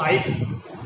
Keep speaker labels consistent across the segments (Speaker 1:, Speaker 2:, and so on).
Speaker 1: 5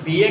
Speaker 1: BA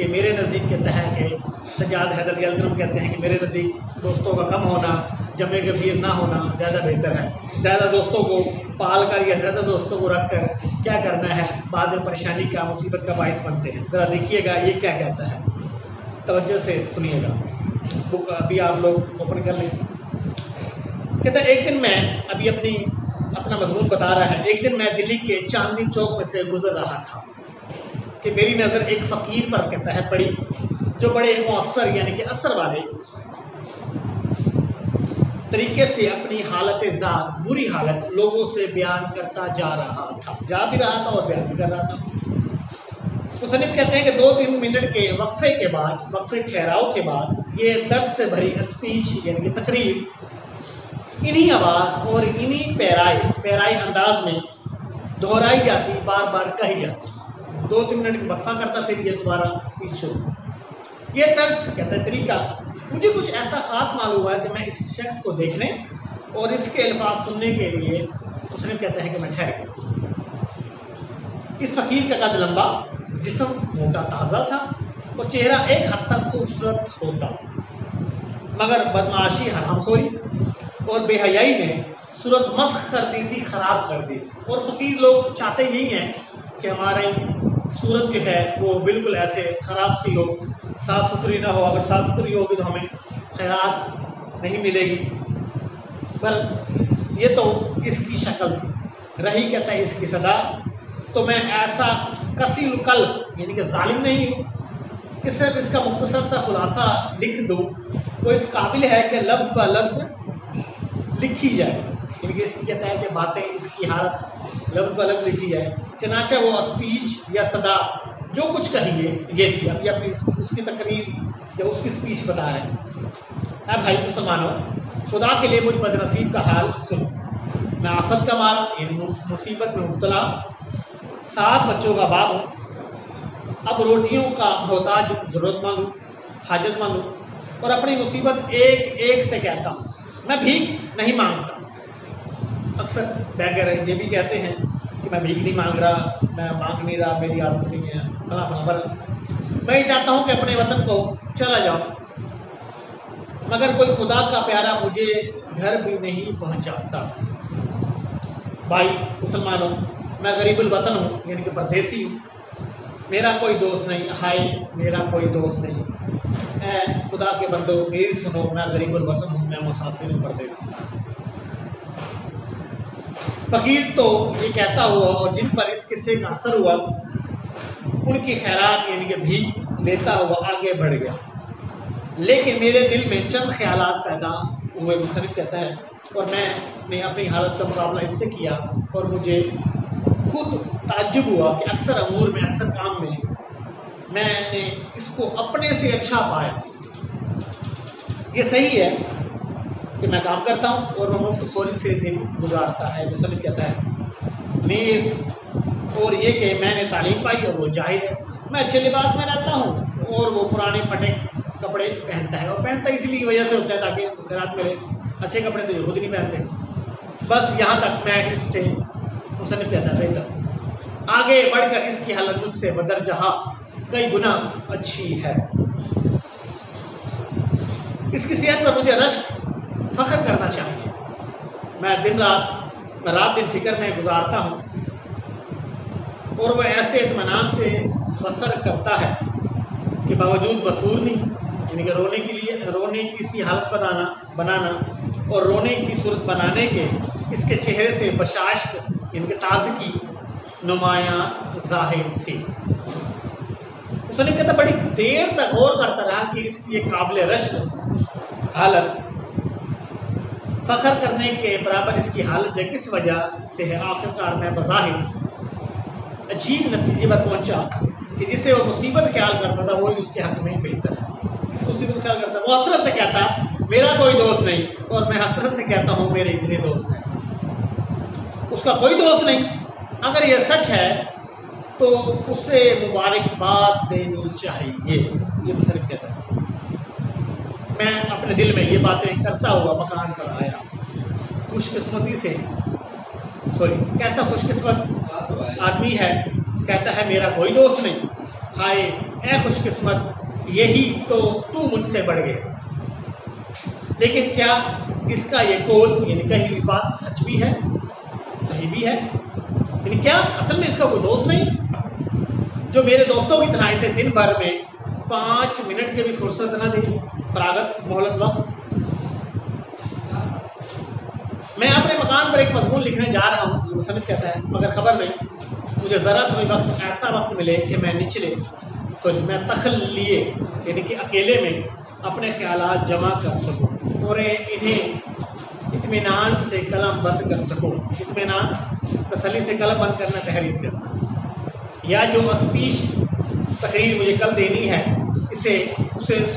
Speaker 1: کہ میرے نزدیک کہتا ہے کہ سجاد حیدر علی الکرم کہتے ہیں کہ میرے نزدیک دوستوں کا کم ہونا جمع گفیر نہ ہونا زیادہ بہتر ہے. زیادہ دوستوں کو پال کر یا زیادہ دوستوں کو رکھ کر کیا کرنا ہے، بعد میں پریشانی کا مصیبت کا باعث بنتے ہیں. ذرا دیکھیے گا یہ کیا کہتا ہے، توجہ سے سنیے گا. بک ابھی آپ لوگ اوپن کر لیں. کہتا ہے ایک دن میں ابھی اپنا مضمون بتا رہا ہے. ایک دن میں دلی کے چاندنی چوک میں سے گزر رہا تھا کہ میری نظر ایک فقیر پر کہتا ہے پڑی جو بڑے مؤثر یعنی کہ اثر والے طریقے سے اپنی حالت ذات بری حالت لوگوں سے بیان کرتا جا رہا تھا، جا بھی رہا تھا اور بیان بھی کر رہا تھا. مصنف کہتے ہیں کہ 2-3 منٹ کے وقفے ٹھہراؤ کے بعد یہ درد سے بھری اسپیچ یعنی کہ تقریر انہی آواز اور انہی پیرائی انداز میں دہرائی جاتی، بار بار کہی جاتی. 2-3 منٹ وقفہ کرتا پھر یہ دوبارہ اسپیچ شروع. یہ طرز کہتا ہے طریقہ مجھے کچھ ایسا خاص معلوم ہوا کہ میں اس شخص کو دیکھنے اور اس کے الفاظ سننے کے لیے مصنف کہتا ہے کہ میں ٹھہر گیا. اس فقیر کا قد لمبا، جسم موٹا تازہ تھا اور چہرہ ایک حد تک خوبصورت ہوتا، مگر بدمعاشی حرام خوری اور بے حیائی نے صورت مسخ کر دی تھی، خراب کر دی. اور فقیر لوگ چاہتے ہی ہیں کہ ہماری صورت جو ہے وہ بالکل ایسے خراب سی ہو، صاف ستھری نہ ہو. اگر صاف ستھری ہوگی تو ہمیں خیرات نہیں ملے گی. پر یہ تو اس کی شکل تھی. رہی کہتا ہے اس کی صدا، تو میں ایسا کثیر القلب یعنی کہ ظالم نہیں ہوں کہ صرف اس کا مختصر سا خلاصہ لکھ دوں. وہ اس قابل ہے کہ لفظ بہ لفظ لکھی جائے، یعنی کہ اس کی کہتا ہے کہ باتیں اس کی حالت لفظ بہ لفظ لکھی جائے. چنانچہ وہ اسپیچ یا صدا جو کچھ کہیے یہ تھی. ابھی اپنی اس کی تقریر یا اس کی اسپیچ بتا رہے ہیں. اے بھائی مسلمانوں، خدا کے لیے مجھ بد نصیب کا حال سنو. میں آفت کا مارا یعنی مصیبت میں مبتلا 7 بچوں کا باپ ہوں. اب روٹیوں کا محتاج ہوں، ضرورت مند ہوں، حاجت مند ہوں، اور اپنی مصیبت ایک ایک سے کہتا ہوں. میں بھیک نہیں مانگتا. اکثر بیگر یہ بھی کہتے ہیں کہ میں بھیک نہیں مانگ رہا، میں مانگ نہیں رہا، میری عادت نہیں ہے فلاں فلاں. میں یہ چاہتا ہوں کہ اپنے وطن کو چلا جاؤں، مگر کوئی خدا کا پیارا مجھے گھر بھی نہیں پہنچاتا. بھائی مسلمانوں، میں غریب الوطن ہوں یعنی کہ پردیسی ہوں. میرا کوئی دوست نہیں، ہائے میرا کوئی دوست نہیں. اے خدا کے بندو میری سنو، میں غریب الوطن ہوں، میں مسافر ہوں، پردیسی ہوں. فقیر تو یہ کہتا ہوا اور جن پر اس قصے کا اثر ہوا ان کی خیرات یعنی کہ بھیک لیتا ہوا آگے بڑھ گیا. لیکن میرے دل میں چند خیالات پیدا ہوئے. مصنف کہتا ہے اور میں نے اپنی حالت کا مقابلہ اس سے کیا اور مجھے خود تعجب ہوا کہ اکثر امور میں، اکثر کام میں نے اس کو اپنے سے اچھا پایا. یہ صحیح ہے کہ میں کام کرتا ہوں اور میں مفت خوری سے دن گزارتا ہے. مصنف کہتا ہے نیز اور یہ کہ میں نے تعلیم پائی اور وہ جاہل ہے. میں اچھے لباس میں رہتا ہوں اور وہ پرانے پھٹے کپڑے پہنتا ہے، اور پہنتا اس لیے وجہ سے ہوتا ہے تاکہ خیرات ملے. اچھے کپڑے تو یہ خود نہیں پہنتے. بس یہاں تک میں اس سے مصنف کہتا ہے بہتر. آگے بڑھ کر اس کی حالت مجھ سے بدرجہ کئی گنا اچھی ہے. اس کی صحت پر مجھے رشک فخر کرنا چاہیے. میں رات دن فکر میں گزارتا ہوں اور وہ ایسے اطمینان سے بسر کرتا ہے کہ باوجود بصورنی یعنی کہ رونے کی سی حالت بنانا اور رونے کی صورت بنانے کے اس کے چہرے سے بشاشت یعنی کہ تازگی نمایاں ظاہر تھی. اس نے کہتا بڑی دیر تک غور کرتا رہا کہ اس کی ایک قابل رشک حالت فخر کرنے کے برابر اس کی حالت جو کس وجہ سے ہے. آخرکار میں بظاہر عجیب نتیجے پر پہنچا کہ جسے وہ مصیبت خیال کرتا تھا وہی اس کے حق میں بہتر ہے. اس مصیبت خیال کرتا وہ حسرت سے کہتا میرا کوئی دوست نہیں، اور میں حسرت سے کہتا ہوں میرے اتنے دوست ہیں. اس کا کوئی دوست نہیں. اگر یہ سچ ہے تو اسے مبارکباد دینی چاہیے. یہ مصنف کہتا ہے. میں اپنے دل میں یہ باتیں کرتا ہوا مکان پر آیا. خوش قسمتی سے کیسا خوش قسمت آدمی ہے، کہتا ہے میرا کوئی دوست نہیں، ہائے اے خوش قسمت یہی تو تو مجھ سے بڑھ گیا۔ لیکن کیا اس کا یہ قول یعنی کہیں ہوئی بات سچ بھی ہے، صحیح بھی ہے؟ یعنی کیا اصل میں اس کا کوئی دوست نہیں جو میرے دوستوں کی طرح اسے دن بھر میں 5 منٹ کے بھی فرصت نہ دے، فراغت مہلت وقت؟ میں اپنے مکان پر ایک مضمون لکھنے جا رہا ہوں، مصنف کہتا ہے، مگر خبر نہیں مجھے ذرا سا بھی وقت ایسا وقت ملے کہ میں میں تخلیے یعنی کہ اکیلے میں اپنے خیالات جمع کر سکوں اور انہیں اطمینان سے قلم بند کر سکوں۔ اطمینان تسلی سے قلم بند کرنا تحریر کرنا، یا جو اسپیچ تقریر مجھے کل دینی ہے اسے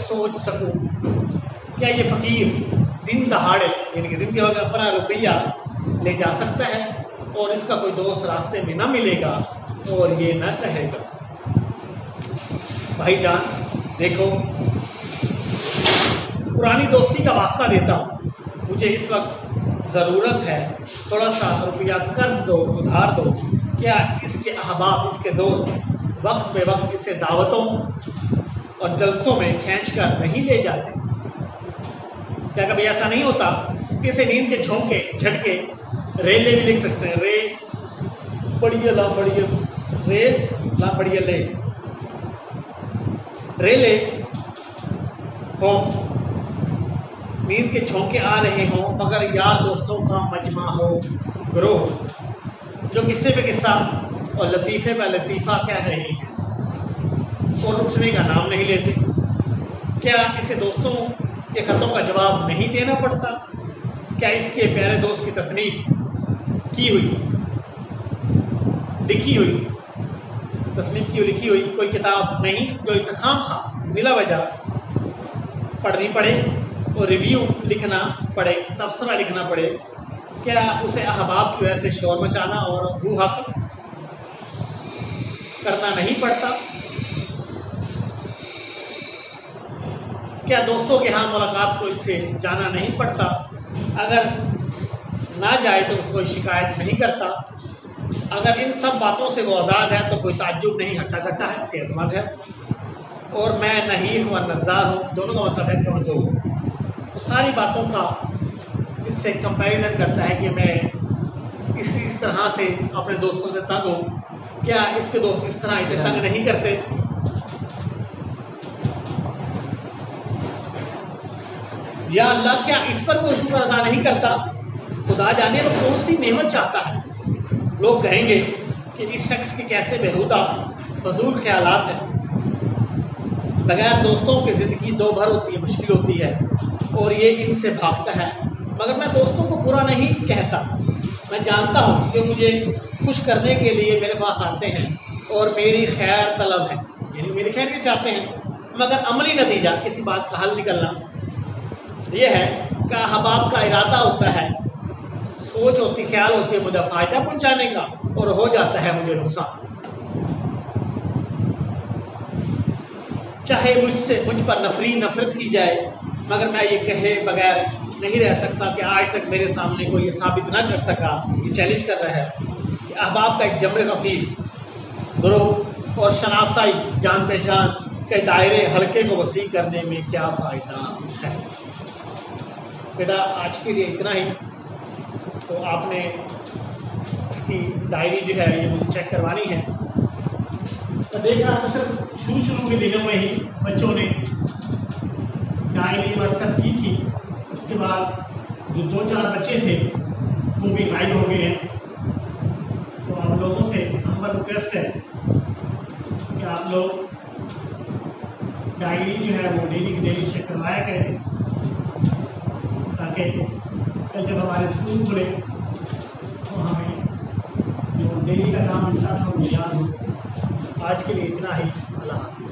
Speaker 1: سوچ سکوں۔ کیا یہ فقیر دن دہاڑے یعنی کہ دن کے وقت اپنا روپیہ لے جا سکتا ہے اور اس کا کوئی دوست راستے میں نہ ملے گا اور یہ نہ کہے گا بھائی جان دیکھو پرانی دوستی کا واسطہ دیتا ہوں، مجھے اس وقت ضرورت ہے، تھوڑا سا روپیہ قرض دو، ادھار دو۔ کیا اس کے احباب اس کے دوست وقت بے وقت اسے دعوتوں اور جلسوں میں کھینچ کر نہیں لے جاتے؟ کیا کبھی ایسا نہیں ہوتا کہ اسے نیند کے جھونکے جھٹکے ریلے بھی لکھ سکتے ہیں، رے پڑھیے لا پڑھیے رے لا پڑھیے لے ریلے ہوں، نیند کے جھونکے آ رہے ہوں مگر یار دوستوں کا مجمع ہو، گروہ جو قصے پہ قصہ اور لطیفے پہ لطیفہ کہہ رہے ہیں اور اٹھنے کا نام نہیں لیتے؟ کیا اسے دوستوں کے خطوں کا جواب نہیں دینا پڑتا؟ کیا اس کے پیارے دوست کی تصنیف کی ہوئی لکھی ہوئی کوئی کتاب نہیں جو اسے خام خواہ بلا وجہ پڑھنی پڑے اور ریویو لکھنا پڑے، تبصرہ لکھنا پڑے؟ کیا اسے احباب کی وجہ سے شور مچانا اور ہو حق کرنا نہیں پڑتا؟ کیا دوستوں کے ہاں ملاقات کو اس سے جانا نہیں پڑتا؟ اگر نہ جائے تو کوئی شکایت نہیں کرتا؟ اگر ان سب باتوں سے وہ آزاد ہے تو کوئی تعجب نہیں، ہٹا کٹا ہے، صحت مند ہے، اور میں نحیف و نزار ہوں، دونوں کا مطلب ہے کمزور۔ تو ساری باتوں کا اس سے کمپیریزن کرتا ہے کہ میں اس طرح سے اپنے دوستوں سے تنگ ہوں، کیا اس کے دوست اس طرح اسے تنگ نہیں کرتے؟ یا اللہ کیا اس پر کوئی شکر ادا نہیں کرتا؟ خدا جانے وہ کون سی نعمت چاہتا ہے۔ لوگ کہیں گے کہ اس شخص کے کیسے بےہودہ فضول خیالات ہیں، بغیر دوستوں کی زندگی دو بھر ہوتی ہے، مشکل ہوتی ہے اور یہ ان سے بھاگتا ہے۔ مگر میں دوستوں کو برا نہیں کہتا، میں جانتا ہوں کہ مجھے خوش کرنے کے لیے میرے پاس آتے ہیں اور میری خیر طلب ہے، یعنی میری خیر کے چاہتے ہیں، مگر عملی نتیجہ کسی بات کا حل نکلنا یہ ہے کہ احباب کا ارادہ ہوتا ہے، سوچ ہوتی، خیال ہوتی ہے مجھے فائدہ پہنچانے کا اور ہو جاتا ہے مجھے نقصان۔ چاہے مجھ پر نفرت کی جائے مگر میں یہ کہے بغیر نہیں رہ سکتا کہ آج تک میرے سامنے کوئی یہ ثابت نہ کر سکا، یہ چیلنج کر رہا ہے کہ احباب کا ایک جمع غفیر گروہ اور شناسائی جان پہچان کے دائرے حلقے کو وسیع کرنے میں کیا فائدہ ہے۔ بیٹا آج کے لیے اتنا ہی، تو آپ نے اس کی ڈائری جو ہے یہ مجھے چیک کروانی ہے۔ تو دیکھ رہا تھا صرف شروع کے دنوں میں ہی بچوں نے ڈائری واٹس ایپ کی تھی، اس کے بعد جو 2-4 بچے تھے وہ بھی غائب ہو گئے ہیں۔ تو آپ لوگوں سے ہمبل ریکویسٹ ہے کہ آپ لوگ ڈائری جو ہے وہ ڈیلی کی ڈیلی چیک کروایا کریں، تاکہ کل جب ہمارے اسکول کھلے تو ہمیں جو ڈیلی کا کام ملتا تھا وہ یاد ہو۔ آج کے لیے اتنا ہی، اللہ حافظ۔